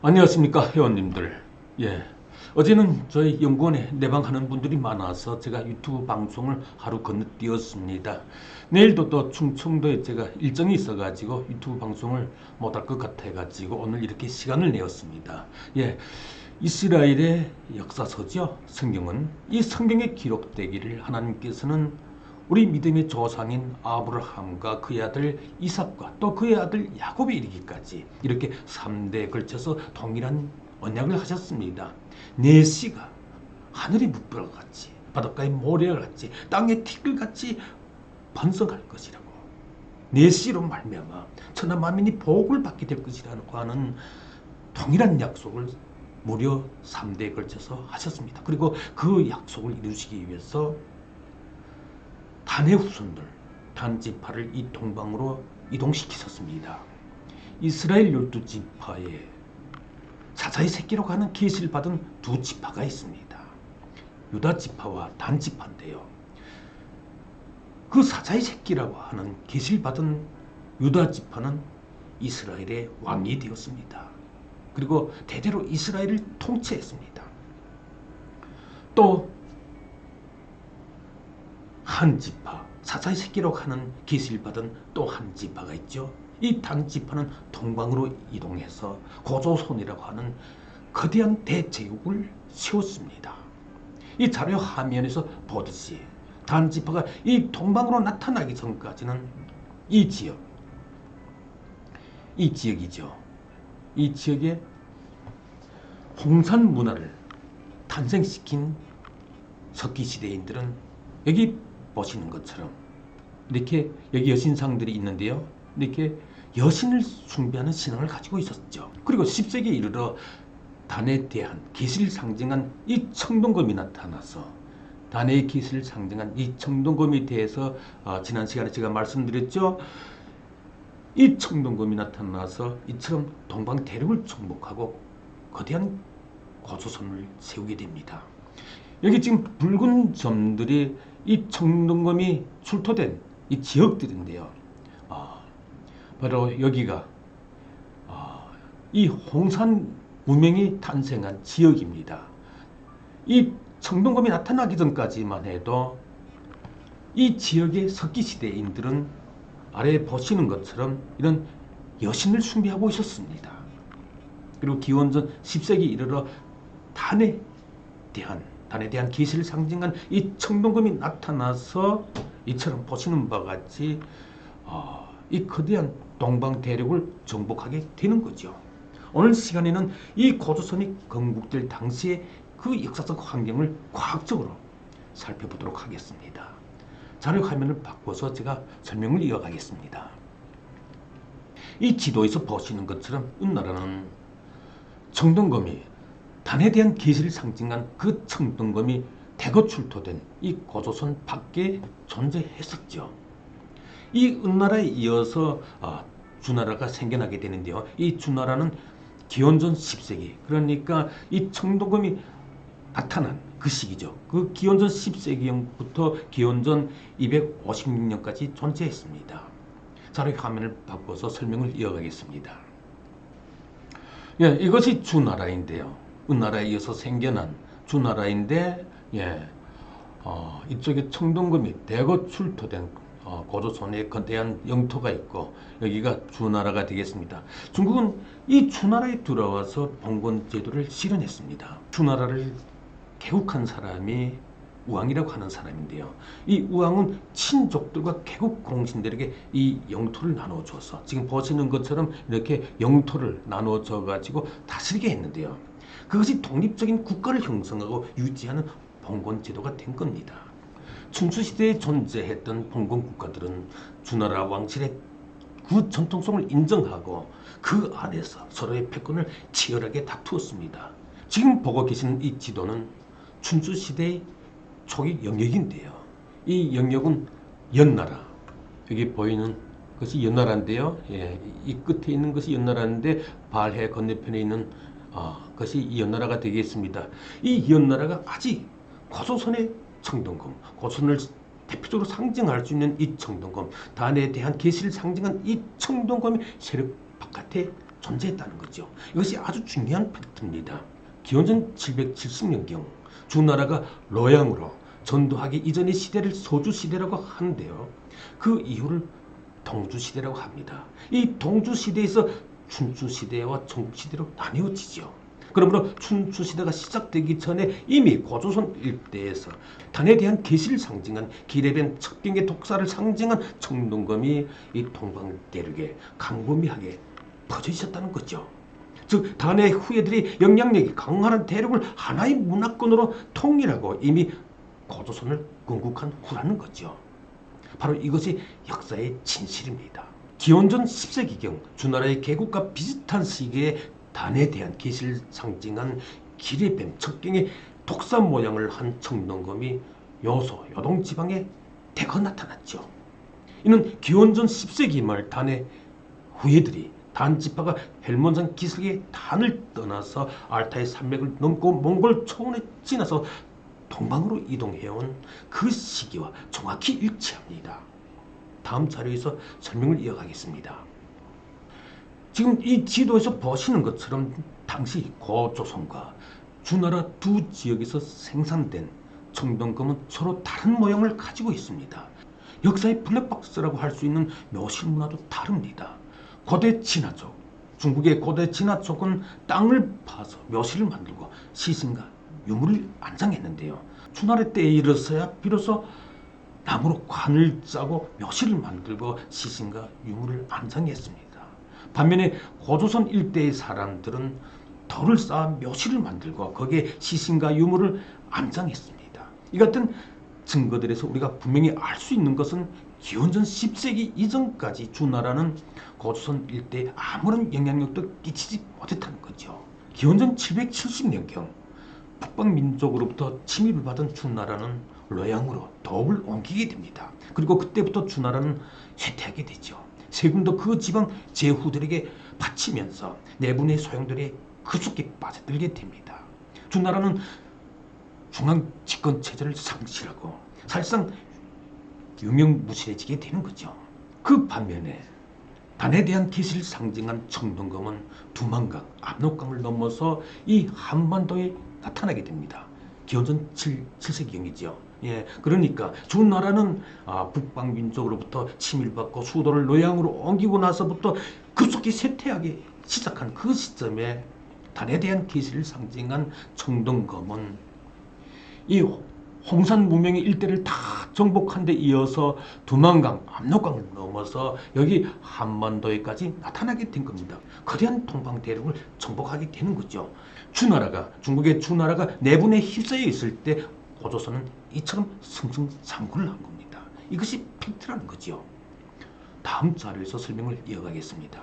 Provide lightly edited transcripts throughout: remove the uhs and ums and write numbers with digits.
안녕하십니까 회원님들. 어제는 저희 연구원에 내방하는 분들이 많아서 제가 유튜브 방송을 하루 건너뛰었습니다. 내일도 또 충청도에 제가 일정이 있어가지고 유튜브 방송을 못할 것 같아가지고 오늘 이렇게 시간을 내었습니다. 이스라엘의 역사서죠. 성경은 이 성경에 기록되기를 하나님께서는 우리 믿음의 조상인 아브라함과 그의 아들 이삭과 또 그의 아들 야곱에 이르기까지 이렇게 3대에 걸쳐서 동일한 언약을 하셨습니다. 네 씨가 하늘의 뭇별 같이 바닷가의 모래와 같이 땅의 티끌같이 번성할 것이라고, 네 씨로 말미암아 천하 만민이 복을 받게 될 것이라고 하는 동일한 약속을 무려 3대에 걸쳐서 하셨습니다. 그리고 그 약속을 이루시기 위해서 단의 후손들, 단 지파를 이 동방으로 이동시키셨습니다. 이스라엘 12지파에 사자의 새끼로 가는 계시를 받은 두 지파가 있습니다. 유다 지파와 단 지파인데요. 그 사자의 새끼라고 하는 계시를 받은 유다 지파는 이스라엘의 왕이 되었습니다. 그리고 대대로 이스라엘을 통치했습니다. 또 한 지파, 사자의 새끼로 하는 계시를 받은 또 한 지파가 있죠. 이 단 지파는 동방으로 이동해서 고조선이라고 하는 거대한 대제국을 세웠습니다. 이 자료 화면에서 보듯이 단 지파가 이 동방으로 나타나기 전까지는 이 지역이죠. 이 지역에 홍산 문화를 탄생시킨 석기시대인들은 여기 보시는 것처럼 이렇게 여기 여신상들이 있는데요. 이렇게 여신을 숭배하는 신앙을 가지고 있었죠. 그리고 10세기에 이르러 단에 대한 계시를 상징한 이 청동검이 나타나서 단의 계시를 상징한 이 청동검에 대해서 지난 시간에 제가 말씀드렸죠. 이 청동검이 나타나서 이처럼 동방 대륙을 정복하고 거대한 고조선을 세우게 됩니다. 여기 지금 붉은 점들이 이 청동검이 출토된 이 지역들인데요. 바로 여기가 이 홍산 문명이 탄생한 지역입니다. 이 청동검이 나타나기 전까지만 해도 이 지역의 석기시대인들은 아래 보시는 것처럼 이런 여신을 숭배하고 있었습니다. 그리고 기원전 10세기 이르러 단에 대한 계시를 상징한 이 청동검이 나타나서 이처럼 보시는 바와 같이 이 거대한 동방 대륙을 정복하게 되는 거죠. 오늘 시간에는 이 고조선이 건국될 당시의 그 역사적 환경을 과학적으로 살펴보도록 하겠습니다. 자료 화면을 바꿔서 제가 설명을 이어가겠습니다. 이 지도에서 보시는 것처럼 은나라는 청동검이 단에 대한 계시를 상징한 그 청동검이 대거 출토된 이 고조선 밖에 존재했었죠. 이 은나라에 이어서 주나라가 생겨나게 되는데요. 이 주나라는 기원전 10세기, 그러니까 이 청동검이 나타난 그 시기죠. 그 기원전 10세기부터 기원전 256년까지 존재했습니다. 자료 화면을 바꿔서 설명을 이어가겠습니다. 이것이 주나라인데요. 은나라에 이어서 생겨난 주나라인데, 이쪽에 청동검이 대거 출토된 고조선의 거대한 영토가 있고 여기가 주나라가 되겠습니다. 중국은 이 주나라에 들어와서 봉건 제도를 실현했습니다. 주나라를 개국한 사람이 우왕이라고 하는 사람인데요. 이 우왕은 친족들과 개국 공신들에게 이 영토를 나눠줘서 지금 보시는 것처럼 이렇게 영토를 나눠줘 가지고 다스리게 했는데요. 그것이 독립적인 국가를 형성하고 유지하는 봉건 제도가 된 겁니다. 춘추시대에 존재했던 봉건 국가들은 주나라 왕실의 그 전통성을 인정하고 그 안에서 서로의 패권을 치열하게 다투었습니다. 지금 보고 계시는 이 지도는 춘추시대의 초기 영역인데요. 이 영역은 연나라, 여기 보이는 것이 연나라인데요. 이 끝에 있는 것이 연나라인데 발해 건너편에 있는 것이 이 연나라가 되겠습니다. 이 연나라가 아직 고조선의 청동검, 고조선을 대표적으로 상징할 수 있는 이 청동검, 단에 대한 계시를 상징한 이 청동검이 세력 바깥에 존재했다는 거죠. 이것이 아주 중요한 팩트입니다. 기원전 770년경 주나라가 로양으로 전도하기 이전의 시대를 소주시대라고 하는데요. 그 이후를 동주시대라고 합니다. 이 동주시대에서 춘추시대와 청시대로 나뉘어지죠. 그러므로 춘추시대가 시작되기 전에 이미 고조선 일대에서 단에 대한 계시를 상징한 기레변 척경의 독사를 상징한 청동검이 이 동방대륙에 광범위하게 퍼져 있었다는 거죠. 즉 단의 후예들이 영향력이 강한 대륙을 하나의 문화권으로 통일하고 이미 고조선을 건국한 후라는 거죠. 바로 이것이 역사의 진실입니다. 기원전 10세기경 주나라의 개국과 비슷한 시기에 단에 대한 계시를 상징한 기레뱀 척경의 독사 모양을 한 청동검이 요소 요동 지방에 대거 나타났죠. 이는 기원전 10세기 말 단의 후예들이 단 지파가 헬몬산 기슭의 단을 떠나서 알타이 산맥을 넘고 몽골 초원에 지나서 동방으로 이동해온 그 시기와 정확히 일치합니다. 다음 자료에서 설명을 이어가겠습니다. 지금 이 지도에서 보시는 것처럼 당시 고조선과 주나라 두 지역에서 생산된 청동검은 서로 다른 모형을 가지고 있습니다. 역사의 블랙박스라고 할 수 있는 묘실 문화도 다릅니다. 고대 진화족, 중국의 고대 진화족은 땅을 파서 묘실을 만들고 시신과 유물을 안장했는데요. 주나라 때에 이르러서야 비로소 나무로 관을 짜고 묘실을 만들고 시신과 유물을 안장했습니다. 반면에 고조선 일대의 사람들은 돌을 쌓아 묘실을 만들고 거기에 시신과 유물을 안장했습니다. 이 같은 증거들에서 우리가 분명히 알 수 있는 것은 기원전 10세기 이전까지 주나라는 고조선 일대에 아무런 영향력도 끼치지 못했다는 거죠. 기원전 770년경 북방민족으로부터 침입을 받은 주나라는 로양으로 도읍을 옮기게 됩니다. 그리고 그때부터 주나라는 쇠퇴하게 되죠. 세군도 그 지방 제후들에게 바치면서 내분의 소용돌이에 급속히 빠져들게 됩니다. 주나라는 중앙 집권 체제를 상실하고 사실상 유명무실해지게 되는 거죠. 그 반면에 단에 대한 계시를 상징한 청동검은 두만강, 압록강을 넘어서 이 한반도에 나타나게 됩니다. 기원전 7세기경이죠. 그러니까 주나라는 북방민족으로부터 침입받고 수도를 노양으로 옮기고 나서부터 급속히 쇠퇴하기 시작한 그 시점에 단에 대한 계시를 상징한 청동검은 이 홍산 문명의 일대를 다 정복한 데 이어서 두만강, 압록강을 넘어서 여기 한반도에까지 나타나게 된 겁니다. 거대한 동방 대륙을 정복하게 되는 거죠. 중국의 주나라가 내분에 휩싸여 있을 때 고조선은 이처럼 승승장구를 한 겁니다. 이것이 팩트라는 거죠. 다음 자료에서 설명을 이어가겠습니다.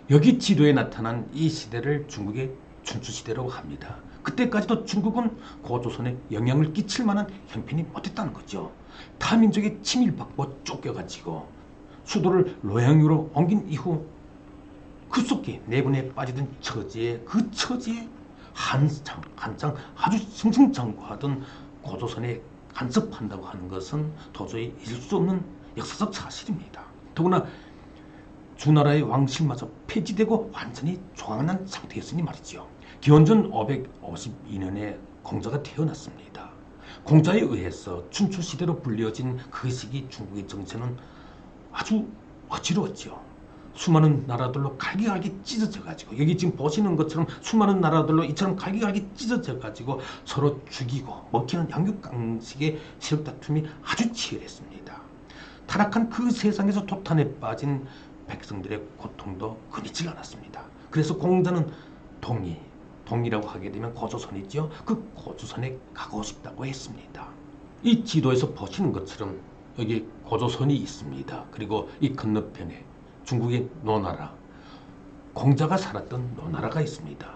여기 지도에 나타난 이 시대를 중국의 춘추시대라고 합니다. 그때까지도 중국은 고조선에 영향을 끼칠 만한 형편이 못했다는 거죠. 타민족의 침입받고 쫓겨가지고 수도를 로양으로 옮긴 이후 급속히 내분에 빠지던 처지에 그 처지에 한창 아주 승승장구하던 고조선에 간섭한다고 하는 것은 도저히 있을 수 없는 역사적 사실입니다. 더구나 주나라의 왕실마저 폐지되고 완전히 조각난 상태였으니 말이죠. 기원전 552년에 공자가 태어났습니다. 공자에 의해서 춘추시대로 불려진 그 시기 중국의 정세는 아주 어지러웠죠. 수많은 나라들로 갈기갈기 찢어져 가지고 여기 지금 보시는 것처럼 수많은 나라들로 이처럼 갈기갈기 찢어져 가지고 서로 죽이고 먹히는 양육강식의 세력 다툼이 아주 치열했습니다. 타락한 그 세상에서 도탄에 빠진 백성들의 고통도 끊이질 않았습니다. 그래서 공자는 동이라고 하게 되면 고조선이죠. 그 고조선에 가고 싶다고 했습니다. 이 지도에서 보시는 것처럼 여기 고조선이 있습니다. 그리고 이 건너편에 중국의 노나라, 공자가 살았던 노나라가 있습니다.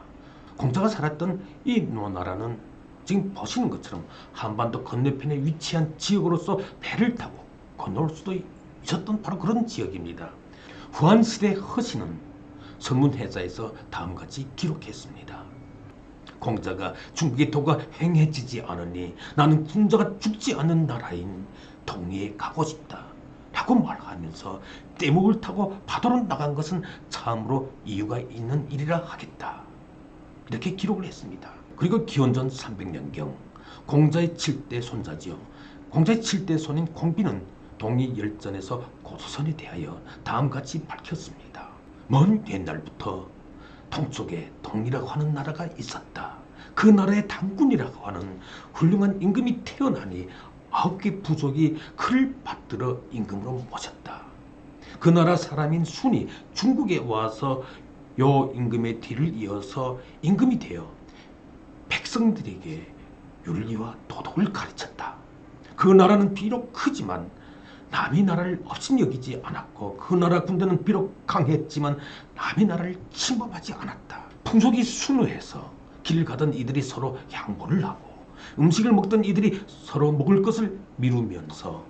공자가 살았던 이 노나라는 지금 보시는 것처럼 한반도 건너편에 위치한 지역으로서 배를 타고 건너올 수도 있었던 바로 그런 지역입니다. 후한시대 허신은 선문해자에서 다음같이 기록했습니다. 공자가 중국의 도가 행해지지 않으니 나는 군자가 죽지 않는 나라인 동리에 가고 싶다 라고 말하면서 떼목을 타고 바다로 나간 것은 참으로 이유가 있는 일이라 하겠다. 이렇게 기록을 했습니다. 그리고 기원전 300년경 공자의 7대 손자지요. 공자의 7대 손인 공비는 동이열전에서 고조선에 대하여 다음같이 밝혔습니다. 먼 옛날부터 동쪽에 동이라고 하는 나라가 있었다. 그 나라의 당군이라고 하는 훌륭한 임금이 태어나니 9개 부족이 그를 받들어 임금으로 모셨다. 그 나라 사람인 순이 중국에 와서 요 임금의 뒤를 이어서 임금이 되어 백성들에게 윤리와 도덕을 가르쳤다. 그 나라는 비록 크지만 남의 나라를 업신여기지 않았고 그 나라 군대는 비록 강했지만 남의 나라를 침범하지 않았다. 풍속이 순화해서 길 가던 이들이 서로 양보를 하고 음식을 먹던 이들이 서로 먹을 것을 미루면서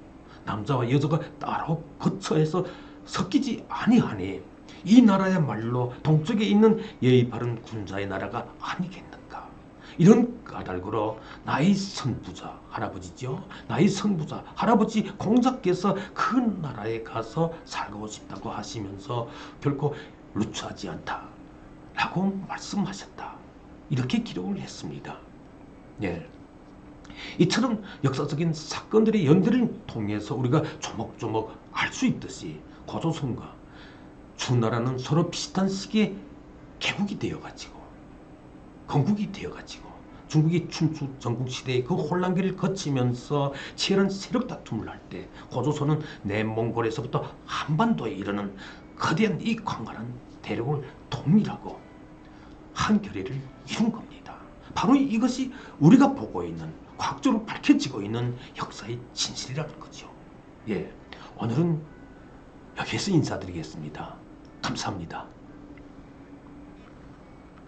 남자와 여자가 따로 거처해서 섞이지 아니하니 이 나라야말로 동쪽에 있는 예의 바른 군자의 나라가 아니겠는가. 이런 까닭으로 나의 선부자 할아버지죠. 나의 선부자 할아버지 공자께서 그 나라에 가서 살고 싶다고 하시면서 결코 루추하지 않다 라고 말씀하셨다. 이렇게 기록을 했습니다. 예. 이처럼 역사적인 사건들의 연대를 통해서 우리가 조목조목 알 수 있듯이 고조선과 주나라는 서로 비슷한 시기에 개국이 되어가지고 건국이 되어가지고 중국이 춘추 전국시대의 그 혼란기를 거치면서 치열한 세력 다툼을 할 때 고조선은 내몽골에서부터 한반도에 이르는 거대한 이 광활한 대륙을 통일하고 한 결의를 이룬 겁니다. 바로 이것이 우리가 보고 있는 과학적으로 밝혀지고 있는 역사의 진실이라는 거죠. 예, 오늘은 여기에서 인사드리겠습니다. 감사합니다.